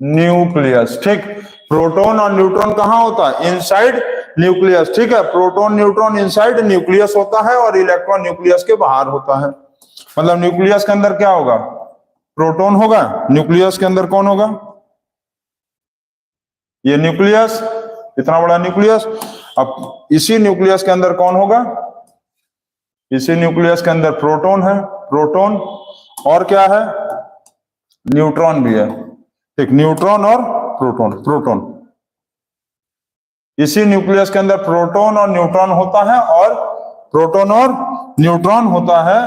न्यूक्लियस, ठीक। प्रोटॉन और न्यूट्रॉन कहां होता है? इनसाइड न्यूक्लियस, ठीक है। प्रोटॉन, न्यूट्रॉन इनसाइड न्यूक्लियस होता है और इलेक्ट्रॉन न्यूक्लियस के बाहर होता है। मतलब न्यूक्लियस के अंदर क्या होगा? प्रोटॉन होगा। न्यूक्लियस के अंदर कौन होगा? ये न्यूक्लियस, इतना बड़ा न्यूक्लियस। अब इसी न्यूक्लियस के अंदर कौन होगा? इसी न्यूक्लियस के अंदर प्रोटॉन है, प्रोटॉन, और क्या है? न्यूट्रॉन भी है, ठीक। न्यूट्रॉन और प्रोटॉन, प्रोटॉन, इसी न्यूक्लियस के अंदर प्रोटॉन और न्यूट्रॉन होता है, और प्रोटॉन और न्यूट्रॉन होता है,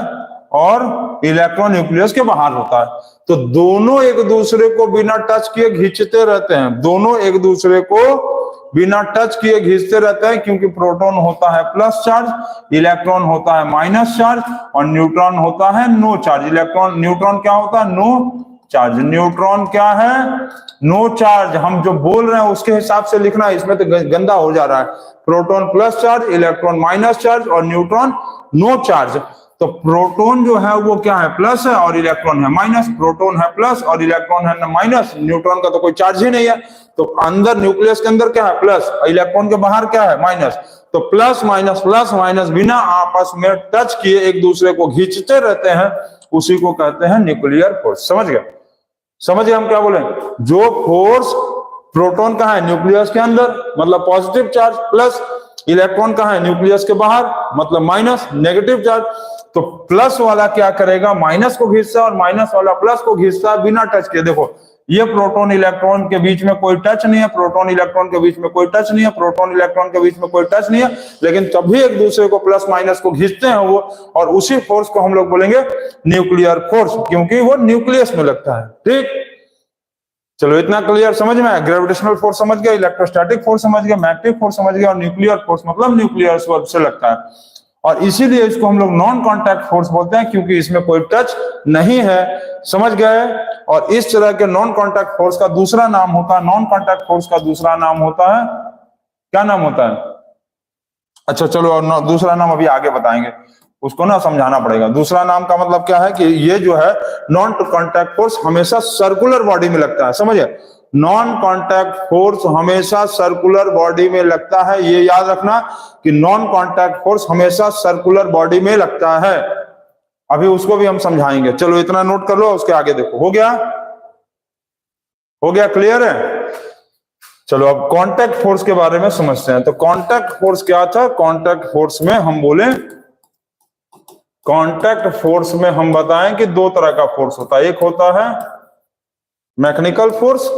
और इलेक्ट्रॉन न्यूक्लियस के बाहर होता है। तो दोनों एक दूसरे को बिना टच किए खींचते रहते हैं, दोनों एक दूसरे को बिना टच किए खींचते रहते हैं, क्योंकि प्रोटॉन होता है प्लस चार्ज, इलेक्ट्रॉन होता है माइनस चार्ज, और न्यूट्रॉन होता है नो चार्ज। न्यूट्रॉन क्या होता है? No charge. न्यूट्रॉन क्या है? No charge. हम जो बोल रहे हैं उसके हिसाब से लिखना है, इसमें तो गंदा हो जा रहा है। Proton plus charge, electron minus charge और न्यूट्रॉन नो चार्ज। तो प्रोटॉन जो है वो क्या है? प्लस है, और इलेक्ट्रॉन है माइनस। प्रोटॉन है प्लस और इलेक्ट्रॉन है माइनस। न्यूट्रॉन का तो कोई चार्ज ही नहीं है, तो अंदर न्यूक्लियस के अंदर क्या है? प्लस, इलेक्ट्रॉन के बाहर क्या है? माइनस। तो प्लस माइनस बिना आपस में टच किए एक दूसरे को खींचते रहते हैं, उसी को कहते हैं न्यूक्लियर फोर्स। समझ गए हम क्या बोले? जो फोर्स प्रोटॉन कहाँ है? न्यूक्लियस के अंदर, मतलब पॉजिटिव चार्ज, प्लस इलेक्ट्रॉन कहाँ है? न्यूक्लियस के बाहर, मतलब माइनस, नेगेटिव चार्ज। तो प्लस वाला क्या करेगा? माइनस को खींचता है, और माइनस वाला प्लस को खींचता है बिना टच किए। देखो, ये प्रोटॉन इलेक्ट्रॉन के बीच में कोई टच नहीं है, प्रोटॉन इलेक्ट्रॉन के बीच में कोई टच नहीं है, प्रोटॉन इलेक्ट्रॉन के बीच में कोई टच नहीं है, लेकिन तब भी एक दूसरे को प्लस माइनस को खींचते हैं वो, और उसी फोर्स को हम लोग बोलेंगे न्यूक्लियर फोर्स, क्योंकि वो न्यूक्लियस में लगता है। ठीक, चलो इतना क्लियर समझ में आया? ग्रेविटेशनल फोर्स समझ गए, इलेक्ट्रोस्टैटिक फोर्स समझ गए, मैग्नेटिक फोर्स समझ गए, और न्यूक्लियर फोर्स मतलब न्यूक्लियर से लगता है। और इसीलिए इसको हम लोग नॉन कांटेक्ट फोर्स बोलते हैं, क्योंकि इसमें कोई टच नहीं है। समझ गए? और इस तरह के नॉन कांटेक्ट फोर्स का दूसरा नाम होता है, नॉन कांटेक्ट फोर्स का दूसरा नाम होता है, क्या नाम होता है? अच्छा चलो, और दूसरा नाम अभी आगे बताएंगे, उसको ना समझाना पड़ेगा। दूसरा नाम का मतलब क्या है कि ये जो है नॉन कांटेक्ट फोर्स हमेशा सर्कुलर बॉडी में लगता है। समझिए, नॉन कांटेक्ट फोर्स हमेशा सर्कुलर बॉडी में लगता है। ये याद रखना कि नॉन कांटेक्ट फोर्स हमेशा सर्कुलर बॉडी में लगता है। अभी उसको भी हम समझाएंगे। चलो इतना नोट कर लो, उसके आगे देखो। हो गया क्लियर है? चलो अब कांटेक्ट फोर्स के बारे में समझते हैं। तो कांटेक्ट फोर्स क्या था? कांटेक्ट फोर्स में हम बोले, कांटेक्ट फोर्स में हम बताएं कि दो तरह का फोर्स होता है। एक होता है मैकेनिकल फोर्स,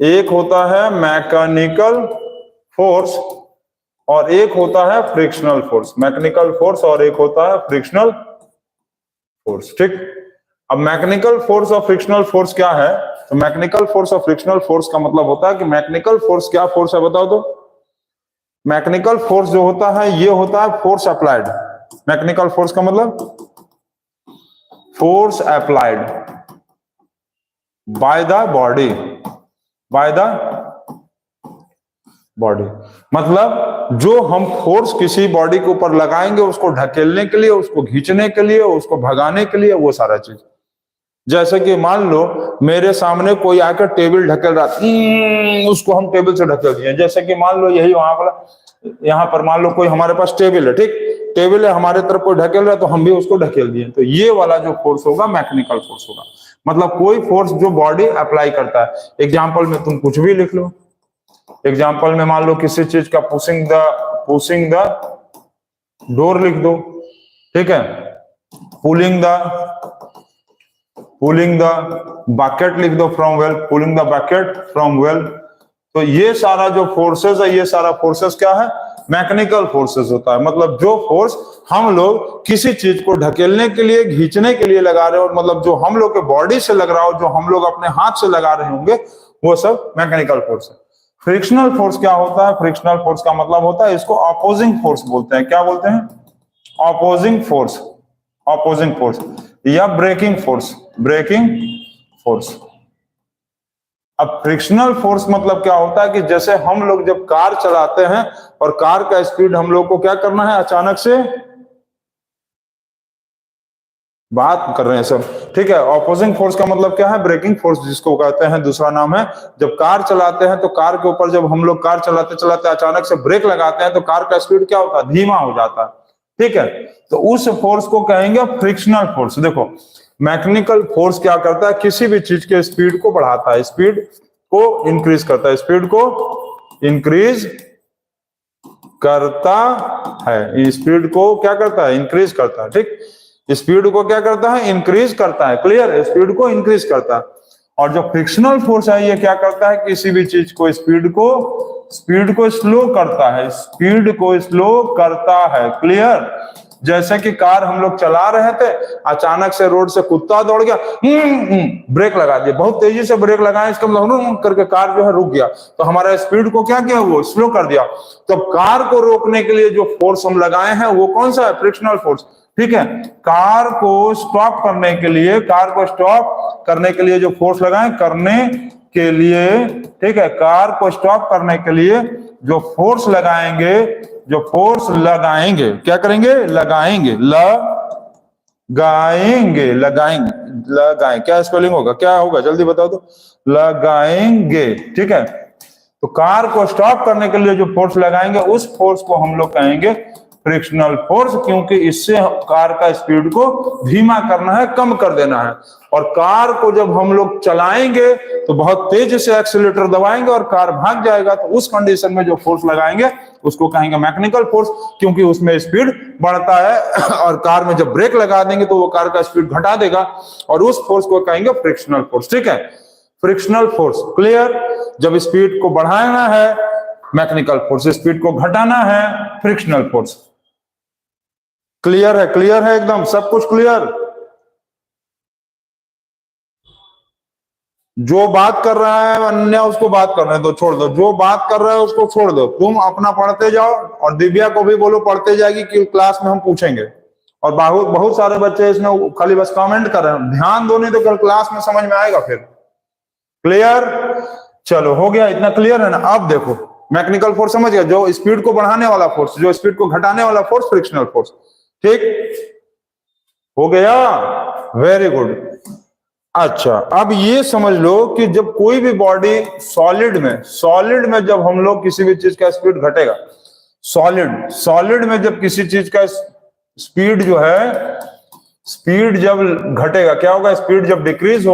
एक होता है मैकेनिकल फोर्स, और एक होता है फ्रिक्शनल फोर्स। मैकेनिकल फोर्स और एक होता है फ्रिक्शनल फोर्स। ठीक, अब मैकेनिकल फोर्स और फ्रिक्शनल फोर्स क्या है? तो मैकेनिकल फोर्स और फ्रिक्शनल फोर्स का मतलब होता है कि मैकेनिकल फोर्स क्या फोर्स है बताओ तो? मैकेनिकल फोर्स जो होता है ये होता है फोर्स अप्लाइड। मैकेनिकल फोर्स का मतलब force applied by the body, by the body, मतलब जो हम फोर्स किसी बॉडी के ऊपर लगाएंगे उसको ढकेलने के लिए, उसको खींचने के लिए, उसको भगाने के लिए, वो सारा चीज। जैसे कि मान लो मेरे सामने कोई आकर टेबल ढकेल रहा, उसको हम टेबल से ढकेल दिए। जैसे कि मान लो यही वहां वाला, यहाँ पर मान लो कोई हमारे पास टेबल है, ठीक, टेबल है, हमारे तरफ कोई ढकेल रहा है तो हम भी उसको ढकेल दिए। तो ये वाला जो फोर्स होगा मैकेनिकल फोर्स होगा। मतलब कोई फोर्स जो बॉडी अप्लाई करता है। एग्जाम्पल में तुम कुछ भी लिख लो। एग्जाम्पल में मान लो किसी चीज का पुशिंग द डोर लिख दो, ठीक है, पुलिंग द बकेट लिख दो from well, pulling the bucket from well. तो ये सारा जो फोर्सेस है, ये सारा फोर्सेस क्या है? मैकेनिकल फोर्सेस होता है। मतलब जो फोर्स हम लोग किसी चीज को ढकेलने के लिए, खींचने के लिए लगा रहे हो, मतलब जो हम लोग के बॉडी से लग रहा हो, जो हम लोग अपने हाथ से लगा रहे होंगे, वो सब मैकेनिकल फोर्स है। फ्रिक्शनल फोर्स क्या होता है? फ्रिक्शनल फोर्स का मतलब होता है, इसको अपोजिंग फोर्स बोलते हैं। क्या बोलते हैं? अपोजिंग फोर्स या ब्रेकिंग फोर्स। अब फ्रिक्शनल फोर्स मतलब क्या होता है कि जैसे हम लोग जब कार चलाते हैं और कार का स्पीड हम लोग को क्या करना है, अचानक से बात कर रहे हैं सब, ठीक है। ऑपोजिंग फोर्स का मतलब क्या है? ब्रेकिंग फोर्स जिसको कहते हैं, दूसरा नाम है। जब कार चलाते हैं तो कार के ऊपर जब हम लोग कार चलाते चलाते अचानक से ब्रेक लगाते हैं तो कार का स्पीड क्या होता है? धीमा हो जाता है, ठीक है। तो उस फोर्स को कहेंगे फ्रिक्शनल फोर्स। देखो, मैकेनिकल फोर्स क्या करता है? किसी भी चीज के स्पीड को बढ़ाता है, स्पीड को इंक्रीज करता है, स्पीड को इंक्रीज करता है, स्पीड को क्या करता है? इंक्रीज करता है, ठीक। स्पीड को क्या करता है? इंक्रीज करता है, क्लियर। स्पीड को इंक्रीज करता है। और जो फ्रिक्शनल फोर्स है ये क्या करता है? किसी भी चीज को स्पीड को स्लो करता है, स्पीड को स्लो करता है, क्लियर। जैसे कि कार हम लोग चला रहे थे, अचानक से रोड से कुत्ता दौड़ गया, ब्रेक लगा दिया, बहुत तेजी से ब्रेक लगाए, इसका मतलब करके कार जो है रुक गया, तो हमारा स्पीड को क्या किया? वो स्लो कर दिया। तो कार को रोकने के लिए जो फोर्स हम लगाए हैं वो कौन सा है? फ्रिक्शनल फोर्स, ठीक है। कार को स्टॉप करने के लिए जो फोर्स लगाए, ठीक है, कार को स्टॉप करने के लिए जो फोर्स लगाएंगे, क्या करेंगे? लगाएंगे, क्या स्पेलिंग होगा? क्या होगा? जल्दी बताओ तो। लगाएंगे, ठीक है। तो कार को स्टॉप करने के लिए जो फोर्स लगाएंगे उस फोर्स को हम लोग कहेंगे फ्रिक्शनल फोर्स, क्योंकि इससे कार का स्पीड को धीमा करना है, कम कर देना है। और कार को जब हम लोग चलाएंगे तो बहुत तेज से एक्सीलरेटर दबाएंगे और कार भाग जाएगा, तो उस कंडीशन में जो फोर्स लगाएंगे उसको कहेंगे मैकेनिकल फोर्स, क्योंकि उसमें स्पीड बढ़ता है। और कार में जब ब्रेक लगा देंगे तो वो कार का स्पीड घटा देगा, और उस फोर्स को कहेंगे फ्रिक्शनल फोर्स। ठीक है, फ्रिक्शनल फोर्स क्लियर। जब स्पीड को बढ़ाना है मैकेनिकल फोर्स, स्पीड को घटाना है फ्रिक्शनल फोर्स। क्लियर है? क्लियर है एकदम, सब कुछ क्लियर। जो बात कर रहा है अन्य उसको बात करने दो, छोड़ दो। जो बात कर रहा है उसको छोड़ दो, तुम अपना पढ़ते जाओ। और दिव्या को भी बोलो पढ़ते जाएगी कि क्लास में हम पूछेंगे। और बहुत सारे बच्चे इसमें खाली बस कमेंट कर रहे हैं, ध्यान दो, नहीं तो कल क्लास में समझ में आएगा फिर। क्लियर? चलो हो गया, इतना क्लियर है ना। अब देखो मैकेनिकल फोर्स समझ गया, जो स्पीड को बढ़ाने वाला फोर्स, जो स्पीड को घटाने वाला फोर्स फ्रिक्शनल फोर्स। ठीक हो गया, वेरी गुड। अच्छा, अब ये समझ लो कि जब कोई भी बॉडी सॉलिड में जब हम लोग किसी भी चीज का स्पीड घटेगा, सॉलिड में जब किसी चीज का स्पीड जो है, स्पीड जब घटेगा क्या होगा? स्पीड जब डिक्रीज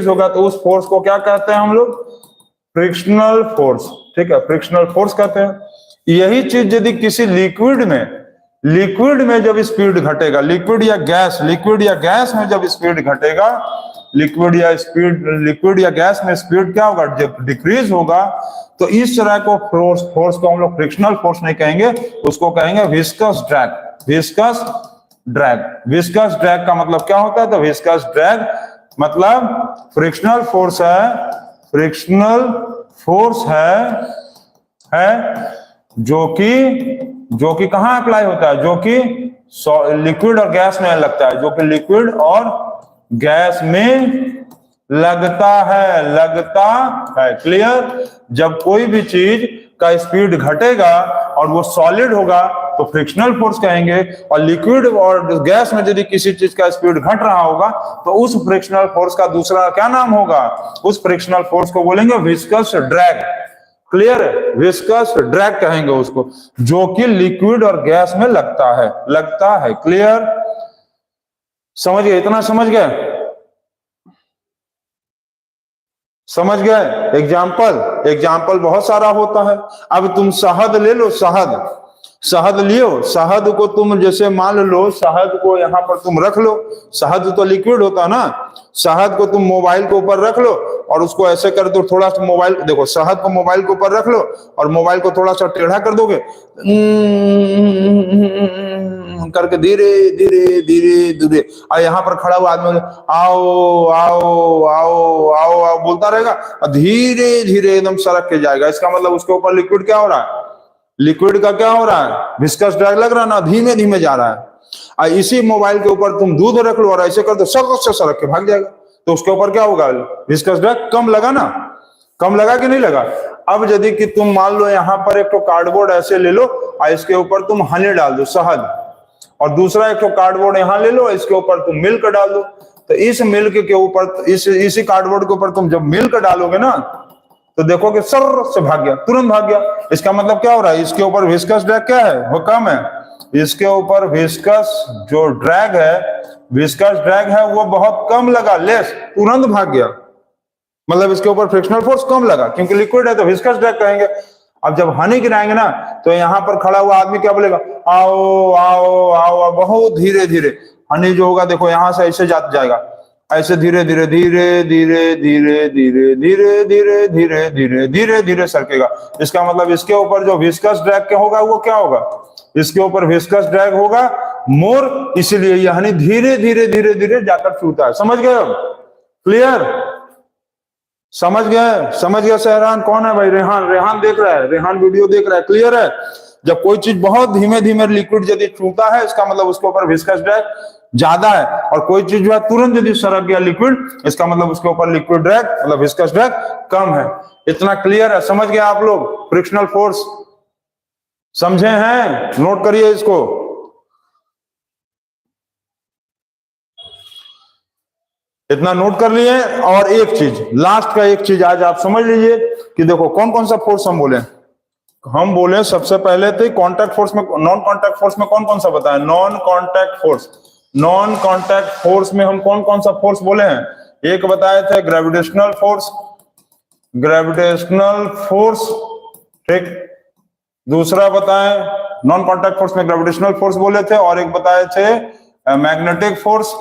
होगा तो उस फोर्स को क्या कहते हैं हम लोग? Frictional force. ठीक है, फ्रिक्शनल फोर्स कहते हैं। यही चीज यदि किसी लिक्विड में जब स्पीड घटेगा, लिक्विड या गैस में जब स्पीड घटेगा, लिक्विड या गैस में स्पीड क्या होगा? जब डिक्रीज होगा, तो इस तरह को फोर्स को हम लोग फ्रिक्शनल फोर्स नहीं कहेंगे, उसको कहेंगे विस्कस ड्रैग का मतलब क्या होता है? तो विस्कस ड्रैग मतलब फ्रिक्शनल फोर्स है जो कि कहां अप्लाई होता है? जो कि लिक्विड और गैस में लगता है, जो कि लिक्विड और गैस में लगता है। क्लियर? जब कोई भी चीज का स्पीड घटेगा और वो सॉलिड होगा तो फ्रिक्शनल फोर्स कहेंगे, और लिक्विड और गैस में यदि किसी चीज का स्पीड घट रहा होगा तो उस फ्रिक्शनल फोर्स का दूसरा क्या नाम होगा? उस फ्रिक्शनल फोर्स को बोलेंगे विस्कस ड्रैग। क्लियर है? विस्कस ड्रैग कहेंगे उसको, जो कि लिक्विड और गैस में लगता है। क्लियर? समझ गए? इतना समझ गए? एग्जाम्पल बहुत सारा होता है। अब तुम शहद ले लो, शहद को तुम जैसे मान लो, शहद को यहाँ पर तुम रख लो, शहद तो लिक्विड होता ना, शहद को तुम मोबाइल के ऊपर रख लो और उसको ऐसे कर दो, थोड़ा सा मोबाइल देखो, शहद को मोबाइल के ऊपर रख लो और मोबाइल को थोड़ा सा टेढ़ा कर दोगे, करके धीरे धीरे और यहाँ पर खड़ा हुआ आदमी आओ आओ आओ आओ आओ बोलता रहेगा और धीरे धीरे एकदम सड़क के जाएगा। इसका मतलब उसके ऊपर लिक्विड क्या हो रहा है? लिक्विड का क्या हो रहा है? विस्कस ड्रैग लग रहा है ना, धीमे धीमे जा रहा है। और इसी मोबाइल के ऊपर तुम दूध रख लो और ऐसे कर दो, सड़क के भाग जाएगा, तो उसके ऊपर क्या होगा? विस्कस ड्रैग कम लगा ना, कम लगा कि नहीं लगा? अब यदि कि तुम मान लो यहाँ पर एक तो कार्डबोर्ड ऐसे ले लो और इसके ऊपर तुम हनी डाल दो, शहद, और दूसरा एक तो कार्डबोर्ड यहाँ ले लो, इसके ऊपर तुम मिल्क डाल दो, तो इस मिल्क के ऊपर, इसी कार्डबोर्ड के ऊपर तुम जब मिल्क डालोगे ना तो देखोगे सर से भाग गया, तुरंत भाग गया। इसका मतलब क्या हो रहा है? इसके ऊपर विस्कस ड्रैग क्या है? वो कम है। इसके ऊपर विस्कस जो ड्रैग है वो बहुत कम लगा, लेस, तुरंत भाग गया, मतलब इसके ऊपर फ्रिक्शनल फोर्स कम लगा, क्योंकि लिक्विड है तो विस्कस ड्रैग कहेंगे। अब जब हनी गिराएंगे ना तो यहाँ पर खड़ा हुआ आदमी क्या बोलेगा? आओ आओ आओ आओ, बहुत धीरे धीरे। हनी जो होगा देखो यहाँ से ऐसे जाएगा, ऐसे धीरे धीरे धीरे धीरे धीरे धीरे धीरे धीरे धीरे धीरे धीरे धीरे सरकेगा। इसका मतलब इसके ऊपर जो विस्कस ड्रैग क्या होगा वो क्या होगा? इसके ऊपर विस्कस ड्रैग होगा मोर, इसीलिए यह हनी धीरे धीरे धीरे धीरे जाकर छूता है। समझ गए? अब क्लियर? समझ गए सहरान? कौन है भाई? रेहान देख रहा है, रेहान वीडियो देख रहा है। क्लियर है? जब कोई चीज बहुत धीमे धीमे लिक्विड यदि छूता है, इसका मतलब उसके ऊपर विस्कस ड्रैग ज्यादा है, और कोई चीज जो है तुरंत यदि सरक गया लिक्विड, इसका मतलब उसके ऊपर लिक्विड ड्रैग मतलब विस्कस ड्रैग कम है। इतना क्लियर है? समझ गए आप लोग? फ्रिक्शनल फोर्स समझे हैं? नोट करिए इसको। इतना नोट कर लिए। और एक चीज, लास्ट का एक चीज आज आप समझ लीजिए कि देखो कौन कौन सा फोर्स हम बोले। हम बोले सबसे पहले तो कॉन्टैक्ट फोर्स में, नॉन कॉन्टैक्ट फोर्स में कौन कौन सा बताया, non contact force. Non contact force में हम कौन कौन सा फोर्स बोले हैं, एक बताए थे ग्रेविटेशनल फोर्स, ग्रेविटेशनल फोर्स, ठीक। दूसरा बताए नॉन कॉन्टैक्ट फोर्स में ग्रेविटेशनल फोर्स बोले थे, और एक बताए थे मैग्नेटिक फोर्स।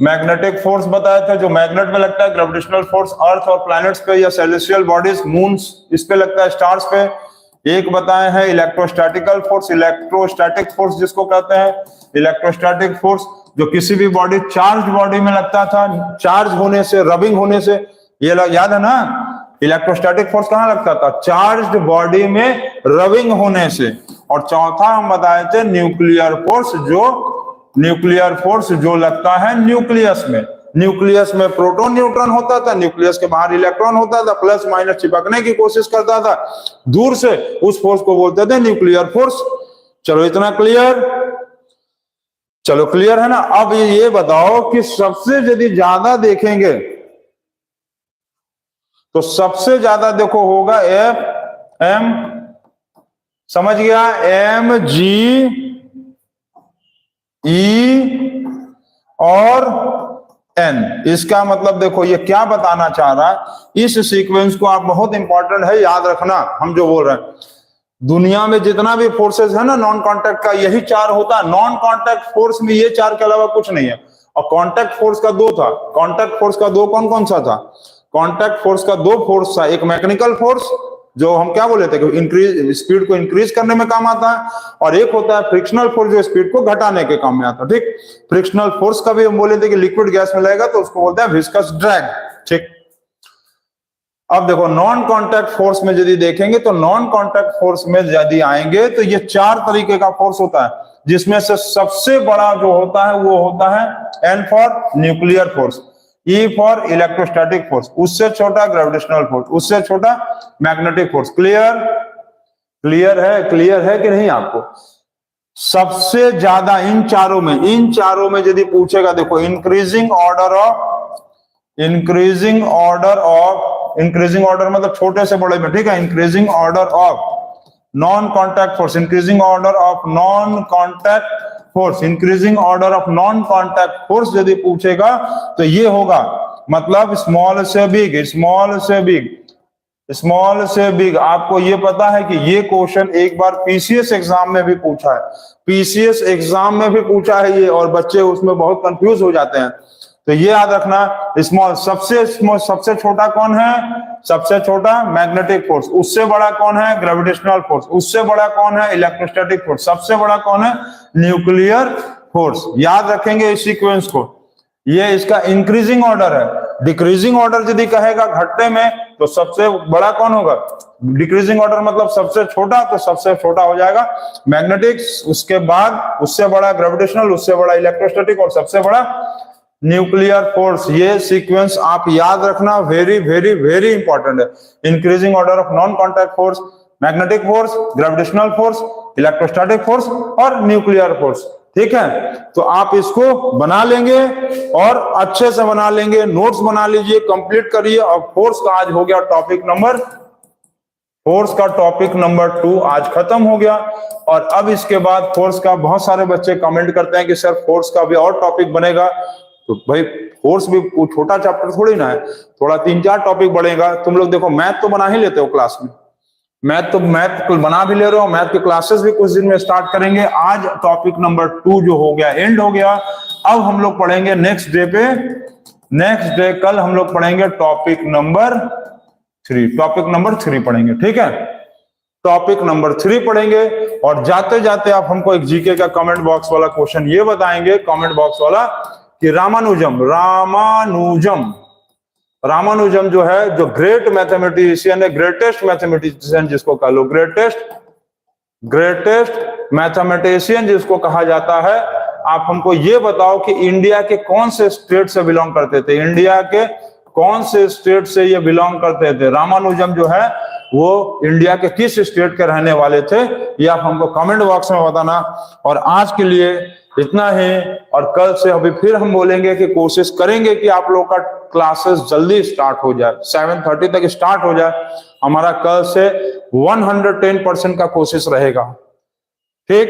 मैग्नेटिक फोर्स बताया था जो मैग्नेट में लगता है, ग्रेविटेशनल फोर्स अर्थ और प्लैनेट्स पे या सेलेस्टियल बॉडीज मून्स इस पे लगता है, स्टार्स पे। एक बताए हैं इलेक्ट्रोस्टैटिकल फोर्स, इलेक्ट्रोस्टैटिक फोर्स जिसको कहते हैं, इलेक्ट्रोस्टैटिक फोर्स जो किसी भी बॉडी, चार्ज बॉडी में लगता था, चार्ज होने से, रबिंग होने से, ये याद है ना, इलेक्ट्रोस्टैटिक फोर्स कहां लगता था, चार्ज्ड बॉडी में रबिंग होने से। और चौथा हम बताए थे न्यूक्लियर फोर्स, न्यूक्लियर फोर्स जो लगता है न्यूक्लियस में। न्यूक्लियस में प्रोटॉन न्यूट्रॉन होता था, न्यूक्लियस के बाहर इलेक्ट्रॉन होता था, प्लस माइनस चिपकने की कोशिश करता था दूर से, उस फोर्स को बोलते थे न्यूक्लियर फोर्स। चलो इतना क्लियर, चलो क्लियर है ना। अब ये बताओ कि सबसे यदि ज्यादा देखेंगे तो सबसे ज्यादा देखो होगा एफ एम, समझ गया, एम जी ई और एन। इसका मतलब देखो ये क्या बताना चाह रहा है, इस सीक्वेंस को आप, बहुत इंपॉर्टेंट है याद रखना हम जो बोल रहे हैं। दुनिया में जितना भी फोर्सेस है ना नॉन कांटेक्ट का, यही चार होता है। नॉन कांटेक्ट फोर्स में ये चार के अलावा कुछ नहीं है। और कांटेक्ट फोर्स का दो था। कांटेक्ट फोर्स का दो कौन कौन सा था, कांटेक्ट फोर्स का दो फोर्स था, एक मैकेनिकल फोर्स जो हम क्या बोले थे कि इंक्रीज, स्पीड को इंक्रीज करने में काम आता है, और एक होता है फ्रिक्शनल फोर्स जो स्पीड को घटाने के काम में आता है, ठीक। फ्रिक्शनल फोर्स का भी हम बोले थे कि लिक्विड गैस में लगेगा तो उसको बोलते हैं विस्कस ड्रैग, ठीक। अब देखो नॉन कांटेक्ट फोर्स में यदि देखेंगे तो नॉन कांटेक्ट फोर्स में यदि आएंगे तो ये चार तरीके का फोर्स होता है, जिसमें से सबसे बड़ा जो होता है वो होता है N for nuclear force, E for electrostatic force, उससे छोटा ग्रेविटेशनल फोर्स, उससे छोटा मैग्नेटिक फोर्स। क्लियर, क्लियर है कि नहीं आपको। सबसे ज्यादा इन चारों में यदि पूछेगा, देखो इंक्रीजिंग ऑर्डर मतलब छोटे से बड़े में, ठीक है, increasing order of non contact force, increasing order of non contact force, increasing order of non contact force यदि पूछेगा तो ये होगा, मतलब स्मॉल से बिग, स्मॉल से बिग, स्मॉल से बिग। आपको ये पता है कि ये क्वेश्चन एक बार पीसीएस एग्जाम में भी पूछा है, पीसीएस एग्जाम में भी पूछा है ये, और बच्चे उसमें बहुत कंफ्यूज हो जाते हैं। तो ये याद रखना, स्मॉल, सबसे छोटा कौन है, सबसे छोटा मैग्नेटिक फोर्स, उससे बड़ा कौन है ग्रेविटेशनल फोर्स, उससे बड़ा कौन है इलेक्ट्रोस्टैटिक फोर्स, सबसे बड़ा कौन है न्यूक्लियर फोर्स। याद रखेंगे इस सीक्वेंस को। ये इसका इंक्रीजिंग ऑर्डर है। डिक्रीजिंग ऑर्डर यदि कहेगा घटने में तो सबसे बड़ा कौन होगा, डिक्रीजिंग ऑर्डर मतलब सबसे छोटा, तो सबसे छोटा हो जाएगा मैग्नेटिक्स, उसके बाद उससे बड़ा ग्रेविटेशनल, उससे बड़ा इलेक्ट्रोस्टैटिक, और सबसे बड़ा न्यूक्लियर फोर्स। ये सीक्वेंस आप याद रखना, वेरी वेरी वेरी इंपॉर्टेंट है। Increasing order of non contact force, magnetic force, gravitational force, electrostatic force और न्यूक्लियर फोर्स, ठीक है। तो आप इसको बना लेंगे और अच्छे से बना लेंगे, नोट्स बना लीजिए, कंप्लीट करिए। और फोर्स का आज हो गया टॉपिक नंबर, फोर्स का टॉपिक नंबर 2 आज खत्म हो गया। और अब इसके बाद फोर्स का बहुत सारे बच्चे कमेंट करते हैं कि सर फोर्स का भी और टॉपिक बनेगा। तो भाई फोर्स भी छोटा चैप्टर थोड़ी ना है, थोड़ा 3-4 टॉपिक बढ़ेगा। तुम लोग देखो मैथ तो बना ही लेते हो क्लास में, मैथ बना भी ले रहे हो, मैथ के क्लासेस भी कुछ दिन में स्टार्ट करेंगे। आज टॉपिक नंबर 2 जो हो गया, एंड हो गया। अब हम लोग पढ़ेंगे नेक्स्ट डे पे, नेक्स्ट डे कल हम लोग पढ़ेंगे टॉपिक नंबर 3, टॉपिक नंबर 3 पढ़ेंगे, ठीक है। टॉपिक नंबर 3 पढ़ेंगे। और जाते जाते आप हमको एक जीके का कमेंट बॉक्स वाला क्वेश्चन ये बताएंगे, कमेंट बॉक्स वाला, कि रामानुजम जो है, जो ग्रेट मैथमेटिशियन है, ग्रेटेस्ट मैथमेटिशियन जिसको कह लो, ग्रेटेस्ट मैथमेटिशियन जिसको कहा जाता है, आप हमको ये बताओ कि इंडिया के कौन से स्टेट से बिलोंग करते थे, इंडिया के कौन से स्टेट से ये बिलोंग करते थे। रामानुजम जो है वो इंडिया के किस स्टेट के रहने वाले थे, ये आप हमको कमेंट बॉक्स में बताना। और आज के लिए इतना ही, और कल से अभी फिर हम बोलेंगे कि कोशिश करेंगे कि आप लोग का क्लासेस जल्दी स्टार्ट हो जाए, 7:30 तक स्टार्ट हो जाए। हमारा कल से 110% का कोशिश रहेगा, ठीक।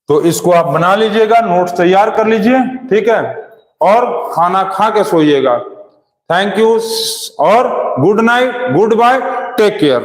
तो इसको आप बना लीजिएगा, नोट्स तैयार कर लीजिए, ठीक है, और खाना खा के सोइएगा। थैंक यू और good night, goodbye, take care.